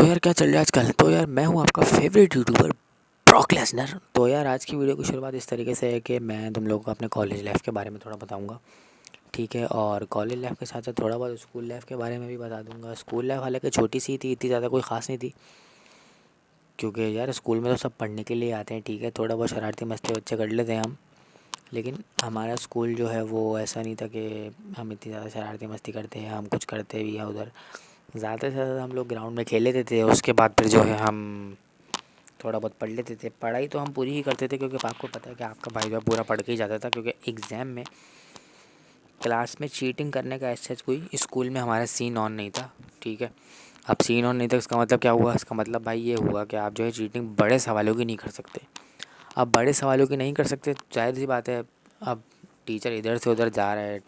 तो यार क्या चल रहा है आजकल। तो यार मैं हूँ आपका फेवरेट यूट्यूबर ब्रॉक लेसनर। तो यार आज की वीडियो की शुरुआत इस तरीके से है कि मैं तुम लोगों को अपने कॉलेज लाइफ के बारे में थोड़ा बताऊंगा, ठीक है। और कॉलेज लाइफ के साथ साथ थोड़ा बहुत स्कूल लाइफ के बारे में भी बता दूंगा। स्कूल लाइफ हालांकि छोटी सी थी, इतनी ज़्यादा कोई ख़ास नहीं थी, क्योंकि यार स्कूल में तो सब पढ़ने के लिए आते हैं, ठीक है। थोड़ा बहुत शरारती मस्ती बच्चे कर लेते हैं हम, लेकिन हमारा स्कूल जो है वो ऐसा नहीं था कि हम इतनी ज़्यादा शरारती मस्ती करते हैं। हम कुछ करते भी हैं उधर, ज़्यादा से ज़्यादा हम लोग ग्राउंड में खेल लेते थे। उसके बाद फिर जो है हम थोड़ा बहुत पढ़ लेते थे। पढ़ाई तो हम पूरी ही करते थे, क्योंकि आपको पता है कि आपका भाई जो है पूरा पढ़ के ही जाता था, क्योंकि एग्ज़ाम में क्लास में चीटिंग करने का ऐसा कोई स्कूल में हमारा सीन ऑन नहीं था, ठीक है। अब सीन ऑन नहीं था, इसका मतलब क्या हुआ? इसका मतलब भाई ये हुआ कि आप जो है चीटिंग बड़े सवालों की नहीं कर सकते। अब बड़े सवालों की नहीं कर सकते, जाहिर सी बात है। अब टीचर इधर से उधर जा रहा है,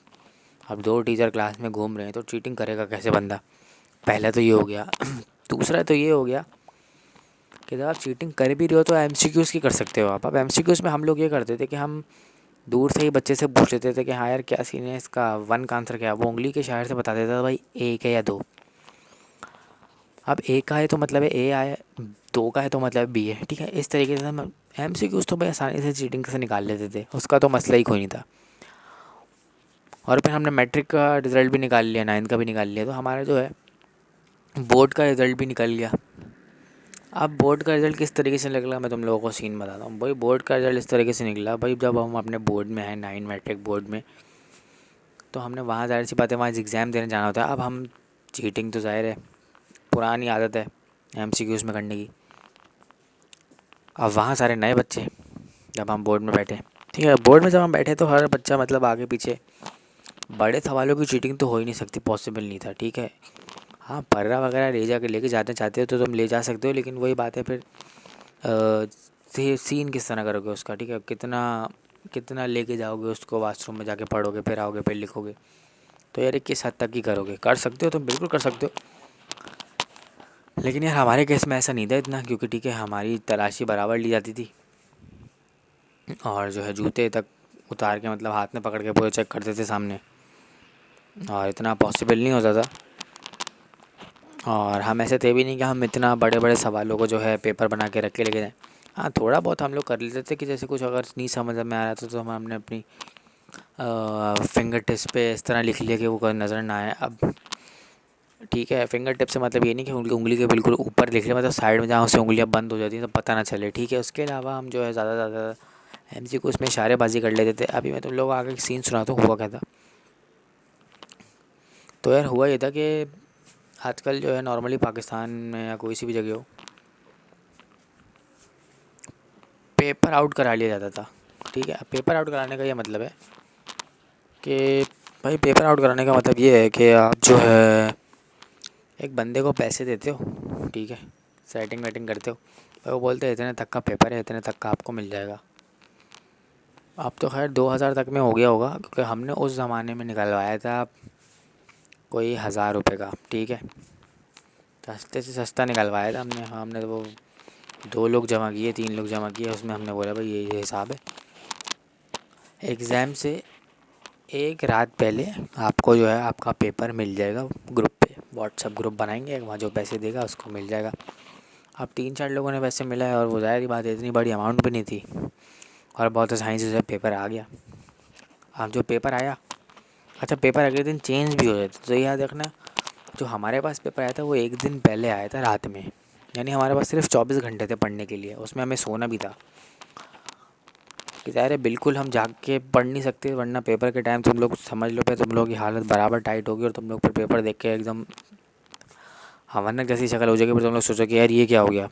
अब दो टीचर क्लास में घूम रहे हैं, तो चीटिंग करेगा कैसे बंदा? पहला तो ये हो गया। दूसरा तो ये हो गया कि जब आप चीटिंग कर भी रहे हो तो एमसीक्यूज़ की कर सकते हो आप। अब एमसीक्यूज़ में हम लोग ये करते थे कि हम दूर से ही बच्चे से पूछ लेते थे कि हाँ यार क्या सीन है इसका, वन का आंसर क्या है। वो उंगली के इशारे से बता देता था भाई एक है या दो। अब एक का है तो मतलब है ए आया, दो का है तो मतलब बी है, ठीक है। इस तरीके से हम एमसीक्यूज़ तो भाई आसानी से चीटिंग से निकाल लेते थे, उसका तो मसला ही कोई नहीं था। और फिर हमने मैट्रिक का रिज़ल्ट भी निकाल लिया, नाइन्थ का भी निकाल लिया, तो हमारा जो है बोर्ड का रिज़ल्ट भी निकल गया। अब बोर्ड का रिज़ल्ट किस तरीके से निकला मैं तुम लोगों को सीन बताता हूँ। भाई बोर्ड का रिज़ल्ट इस तरीके से निकला, भाई जब हम अपने बोर्ड में आए, 9 मैट्रिक बोर्ड में, तो हमने वहाँ ज़ाहिर सी बात है वहाँ एग्ज़ाम देने जाना होता है। अब हम चीटिंग तो ज़ाहिर है पुरानी आदत है एमसीक्यूज़ में करने की। अब वहाँ सारे नए बच्चे, जब हम बोर्ड में बैठे, ठीक है, बोर्ड में जब हम बैठे तो हर बच्चा मतलब आगे पीछे, बड़े सवालों की चीटिंग तो हो ही नहीं सकती, पॉसिबल नहीं था, ठीक है। हाँ पर्रा वगैरह ले जाके लेके जाते चाहते हो तो तुम ले जा सकते हो, लेकिन वही बात है फिर सीन किस तरह करोगे उसका, ठीक है। कितना कितना लेके जाओगे उसको, वॉशरूम में जाके पढ़ोगे फिर आओगे फिर लिखोगे, तो यार किस हद तक ही करोगे। कर सकते हो तो बिल्कुल कर सकते हो, लेकिन यार हमारे केस में ऐसा नहीं था इतना, क्योंकि ठीक है हमारी तलाशी बराबर ली जाती थी। और जो है जूते तक उतार के मतलब हाथ में पकड़ के पूरे चेक करते थे सामने, और इतना पॉसिबल नहीं होता था। और हम ऐसे थे भी नहीं कि हम इतना बड़े बड़े सवालों को जो है पेपर बना के रख के लेके जाएँ। हाँ थोड़ा बहुत हम लोग कर लेते थे कि जैसे कुछ अगर नहीं समझ में आ रहा था तो हमने अपनी फिंगर टिप्स पे इस तरह लिख लिया कि वो कोई नज़र ना आए। अब ठीक है, फिंगर टिप से मतलब ये नहीं कि उंगली के बिल्कुल ऊपर लिख लिया, मतलब साइड में जहाँ से उंगलियाँ बंद हो जाती हैं तो पता ना चले, ठीक है। उसके अलावा हम जो है ज़्यादा ज़्यादा एमसीक्यू उसमें इशारेबाजी कर लेते थे। अभी मैं तुम लोग आगे सीन सुनाता हूँ हुआ क्या था। तो यार हुआ ये था कि आजकल जो है नॉर्मली पाकिस्तान में या कोई सी भी जगह हो, पेपर आउट करा लिया जाता था, ठीक है। पेपर आउट कराने का ये मतलब है कि भाई पेपर आउट कराने का मतलब ये है कि आप जो है एक बंदे को पैसे देते हो, ठीक है, सेटिंग वेटिंग करते हो, तो वो बोलते हैं इतने तक का पेपर है, इतने तक का आपको मिल जाएगा। अब तो खैर 2000 तक में हो गया होगा, क्योंकि हमने उस ज़माने में निकलवाया था कोई 1000 रुपये का, ठीक है। सस्ते से सस्ता निकलवाया था हमने। हाँ हमने तो वो 2 लोग जमा किए, 3 लोग जमा किए, उसमें हमने बोला भाई ये हिसाब है। एग्ज़ाम से एक रात पहले आपको जो है आपका पेपर मिल जाएगा ग्रुप पे, व्हाट्सअप ग्रुप बनाएंगे, वहाँ जो पैसे देगा उसको मिल जाएगा। अब 3-4 लोगों ने पैसे मिला है, और वो ज़ाहिर सी बात है इतनी बड़ी अमाउंट भी नहीं थी, और बहुत आसानी से जो है पेपर आ गया। अब जो पेपर आया, अच्छा पेपर अगले दिन चेंज भी हो जाता, तो याद रखना जो हमारे पास पेपर आया था वो एक दिन पहले आया था रात में, यानी हमारे पास सिर्फ 24 घंटे थे पढ़ने के लिए। उसमें हमें सोना भी था कि ज़ाहिर है बिल्कुल हम जाग के पढ़ नहीं सकते, वरना पेपर के टाइम तुम लोग समझ लो पे तुम लोग की हालत बराबर टाइट होगी, और तुम लोग फिर पेपर देख के एकदम हवन्नक जैसी शक्ल हो जाएगी, फिर तुम लोग सोचो कि यार ये क्या हो गया।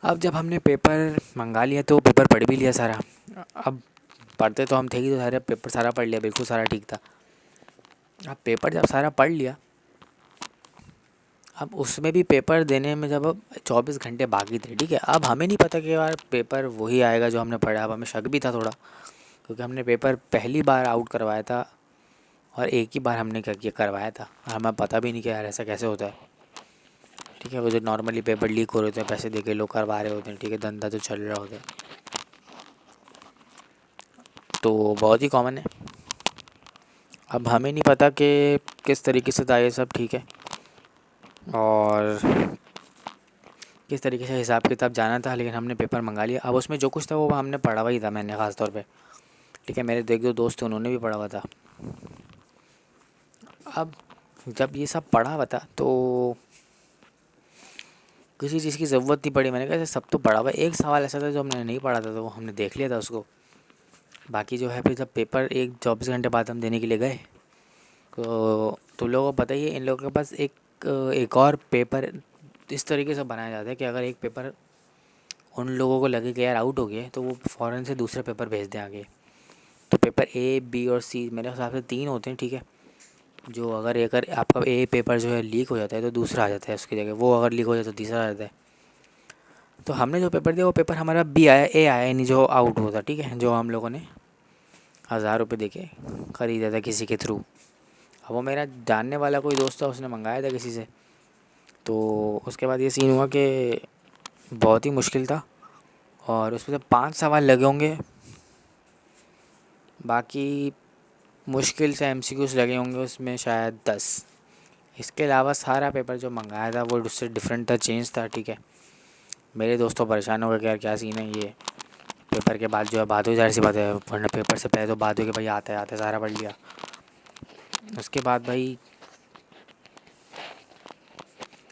अब जब हमने पेपर मंगा लिया तो पेपर पढ़ भी लिया सारा। अब पढ़ते तो हम थे ही, तो सारे पेपर सारा पढ़ लिया, बिल्कुल सारा ठीक था। अब पेपर जब सारा पढ़ लिया, अब उसमें भी पेपर देने में जब अब 24 घंटे बाकी थे, ठीक है। अब हमें नहीं पता कि यार पेपर वही आएगा जो हमने पढ़ा। अब हमें शक भी था थोड़ा, क्योंकि हमने पेपर पहली बार आउट करवाया था, और एक ही बार हमने क्या किया करवाया था, और हमें पता भी नहीं कि यार ऐसा कैसे होता है, ठीक है। वो जो नॉर्मली पेपर लीक हो रहे होते हैं, पैसे दे के लोग करवा रहे होते हैं, ठीक है, धंधा जो चल रहा होता है, तो बहुत ही कॉमन है। अब हमें नहीं पता कि किस तरीके से था ये सब, ठीक है। और किस तरीके से हिसाब किताब जाना था, लेकिन हमने पेपर मंगा लिया। अब उसमें जो कुछ था वो हमने पढ़ा हुआ ही था, मैंने ख़ास तौर पे, ठीक है। मेरे एक दो दोस्त थे, उन्होंने भी पढ़ा हुआ था। अब जब ये सब पढ़ा हुआ था तो किसी चीज़ की ज़रूरत नहीं पड़ी। मैंने कहा सब तो पढ़ा हुआ है, एक सवाल ऐसा था जो हमने नहीं पढ़ा था, तो वो हमने देख लिया था उसको। बाकी जो है, फिर जब पेपर एक 24 घंटे बाद हम देने के लिए गए, तो तुम लोगों को पता ही है, इन लोगों के पास एक और पेपर इस तरीके से बनाया जाता है कि अगर एक पेपर उन लोगों को लगे कि यार आउट हो गया तो वो फ़ौरन से दूसरा पेपर भेज दें आगे। तो पेपर ए, बी और सी मेरे हिसाब से 3 होते हैं, ठीक है। जो अगर आपका ए पेपर जो है लीक हो जाता है तो दूसरा आ जाता है उसकी जगह, वो अगर लीक हो जाए तो तीसरा आ जाता है। तो हमने जो पेपर दिया वो पेपर हमारा बी आया, ए आया, यानी जो आउट होता, ठीक है, जो हम लोगों ने 1000 रुपये दे के ख़रीदा था किसी के थ्रू। अब वो मेरा जानने वाला कोई दोस्त था, उसने मंगाया था किसी से। तो उसके बाद ये सीन हुआ कि बहुत ही मुश्किल था, और उसमें से 5 सवाल लगे होंगे, बाकी मुश्किल से एमसीक्यूज़ लगे होंगे उसमें शायद 10। इसके अलावा सारा पेपर जो मंगाया था वो उससे डिफरेंट था, चेंज था, ठीक है। मेरे दोस्तों परेशान हो गए कि यार क्या सीन है ये। पेपर के बाद जो है बात हुई, ज़ाहिर सी बात है, वरना पेपर से पहले तो बात हुई कि भाई आते आते सारा पढ़ लिया। उसके बाद भाई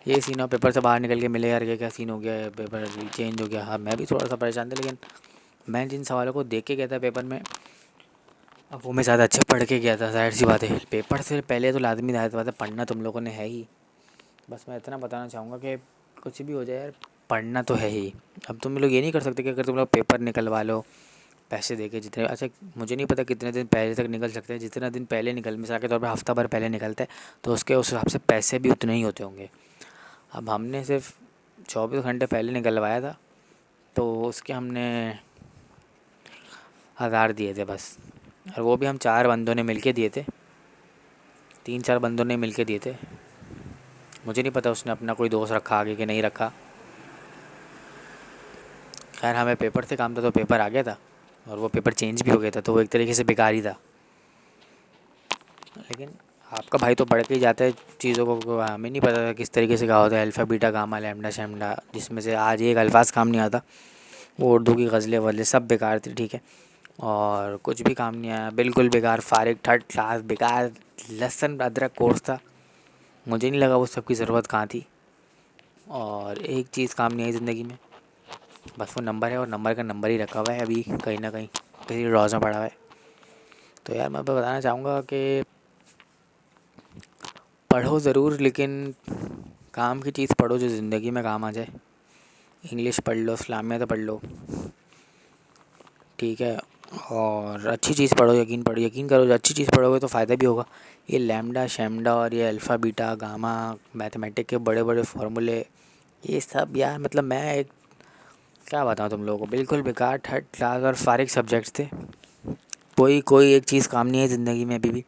ये सीन हुआ, पेपर से बाहर निकल के मिले, यार ये क्या सीन हो गया है, पेपर चेंज हो गया। हाँ, मैं भी थोड़ा सा परेशान था, लेकिन मैं जिन सवालों को देख के गया था पेपर में, अब वो मैं ज़्यादा अच्छे पढ़ के गया था। ज़ाहिर सी बात है, पेपर से पहले तो लाज़मी ज़ाहिर सी बात है पढ़ना तुम लोगों ने है ही। बस मैं इतना बताना चाहूँगा कि कुछ भी हो जाए यार, पढ़ना तो है ही। अब तुम लोग ये नहीं कर सकते कि अगर तुम लोग पेपर निकलवा लो पैसे दे के, जितने, अच्छा मुझे नहीं पता कितने दिन पहले तक निकल सकते हैं, जितना दिन पहले निकल, मिसाल के तौर पे हफ़्ता भर पहले निकलता है तो उसके उस हिसाब से पैसे भी उतने ही होते होंगे। अब हमने सिर्फ 24 घंटे पहले निकलवाया था, तो उसके हमने 1000 दिए थे बस। और वो भी हम 4 बंदों ने मिल के दिए थे, 3-4 बंदों ने मिल के दिए थे। मुझे नहीं पता उसने अपना कोई दोस्त रखा आगे कि नहीं रखा। खैर हमें पेपर से काम था, तो पेपर आ गया था, और वो पेपर चेंज भी हो गया था, तो वो एक तरीके से बेकार ही था। लेकिन आपका भाई तो पढ़ के ही जाता है चीज़ों को, हमें नहीं पता था किस तरीके से क्या होता है, अल्फ़ा बीटा गामा लैम्डा शैम्डा, जिसमें से आज एक अल्फाज काम नहीं आता। वो उर्दू की गज़लें वज़लें सब बेकार थी, ठीक है। और कुछ भी काम नहीं आया, बिल्कुल बेकार, फारिग, थर्ड क्लास, बेकार, लहसुन अदरक कोर्स था। मुझे नहीं लगा वो सब की ज़रूरत कहाँ थी। और एक चीज़ काम नहीं आई ज़िंदगी में, बस वो नंबर है, और नंबर का नंबर ही रखा हुआ है अभी कहीं ना कहीं किसी ड्रॉज में पड़ा हुआ है। तो यार मैं बताना चाहूँगा कि पढ़ो ज़रूर, लेकिन काम की चीज़ पढ़ो जो ज़िंदगी में काम आ जाए। इंग्लिश पढ़ लो, इस्लामिया तो पढ़ लो, ठीक है। और अच्छी चीज़ पढ़ो, यकीन करो, जो अच्छी चीज़ पढ़ोगे तो फ़ायदा भी होगा। ये लैम्डा शैम्डा और ये अल्फ़ा बीटा गामा, मैथमेटिक के बड़े बड़े फार्मूले, ये सब यार मतलब मैं एक क्या बताऊँ तुम लोगों को, बिल्कुल बेकार, थर्ड क्लास और फारिग सब्जेक्ट्स थे। कोई कोई एक चीज़ काम नहीं है ज़िंदगी में अभी भी।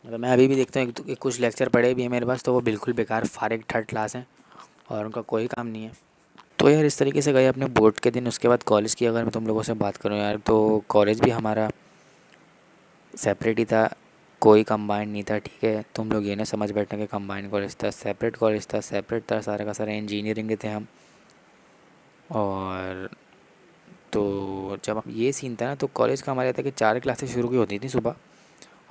मतलब मैं अभी भी देखता हूँ कुछ लेक्चर पढ़े भी हैं मेरे पास, तो वो बिल्कुल बेकार, फारिग, थर्ड क्लास हैं, और उनका कोई काम नहीं है। तो यार इस तरीके से गए अपने बोर्ड के दिन। उसके बाद कॉलेज की अगर मैं तुम लोगों से बात करूँ यार, तो कॉलेज भी हमारा सेपरेट ही था, कोई कंबाइंड नहीं था, ठीक है। तुम लोग ये ना समझ बैठना कि कंबाइंड कॉलेज था, सेपरेट कॉलेज था, सेपरेट था सारा का सारा, इंजीनियरिंग के थे हम। और तो जब हम ये सीन था ना, तो कॉलेज का हमारा था कि 4 क्लासेस शुरू की होती थी सुबह,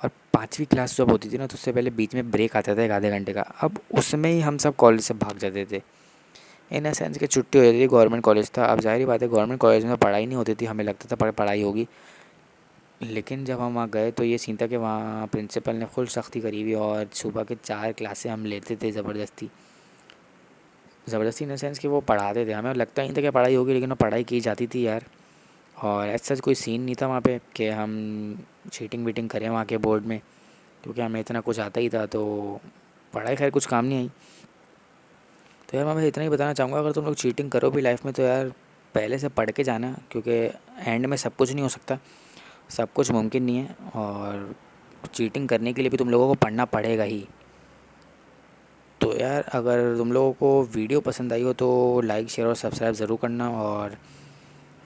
और 5वीं क्लास जब होती थी ना, तो उससे पहले बीच में ब्रेक आता था एक आधे घंटे का। अब उसमें ही हम सब कॉलेज से भाग जाते थे, इन अ सेंस कि छुट्टी हो जाती थी, गवर्नमेंट कॉलेज था। अब ज़ाहिर बात है गवर्नमेंट कॉलेज में पढ़ाई नहीं होती थी, हमें लगता था पढ़ाई होगी, लेकिन जब हम वहाँ गए तो ये सीन था कि वहाँ प्रिंसिपल ने फुल सख्ती करी हुई, और सुबह के 4 क्लासें हम लेते थे ज़बरदस्ती। ज़बरदस्ती इन द सेंस कि वो पढ़ाते थे, हमें लगता ही नहीं था कि पढ़ाई होगी, लेकिन वो पढ़ाई की जाती थी यार। और ऐसा कोई सीन नहीं था वहाँ पे कि हम चीटिंग वीटिंग करें वहाँ के बोर्ड में, क्योंकि हमें इतना कुछ आता ही था, तो पढ़ाई खैर कुछ काम नहीं आई। तो यार मैं बस इतना ही बताना चाहूँगा, अगर तुम लोग चीटिंग करो भी लाइफ में, तो यार पहले से पढ़ के जाना, क्योंकि एंड में सब कुछ नहीं हो सकता, सब कुछ मुमकिन नहीं है, और चीटिंग करने के लिए भी तुम लोगों को पढ़ना पड़ेगा ही। तो यार अगर तुम लोगों को वीडियो पसंद आई हो तो लाइक शेयर और सब्सक्राइब ज़रूर करना, और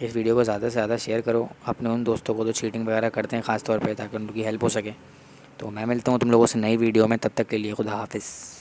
इस वीडियो को ज़्यादा से ज़्यादा शेयर करो अपने उन दोस्तों को जो चीटिंग वगैरह करते हैं ख़ास तौर पे, ताकि उनकी हेल्प हो सके। तो मैं मिलता हूँ तुम लोगों से नई वीडियो में, तब तक के लिए खुदा हाफिज़।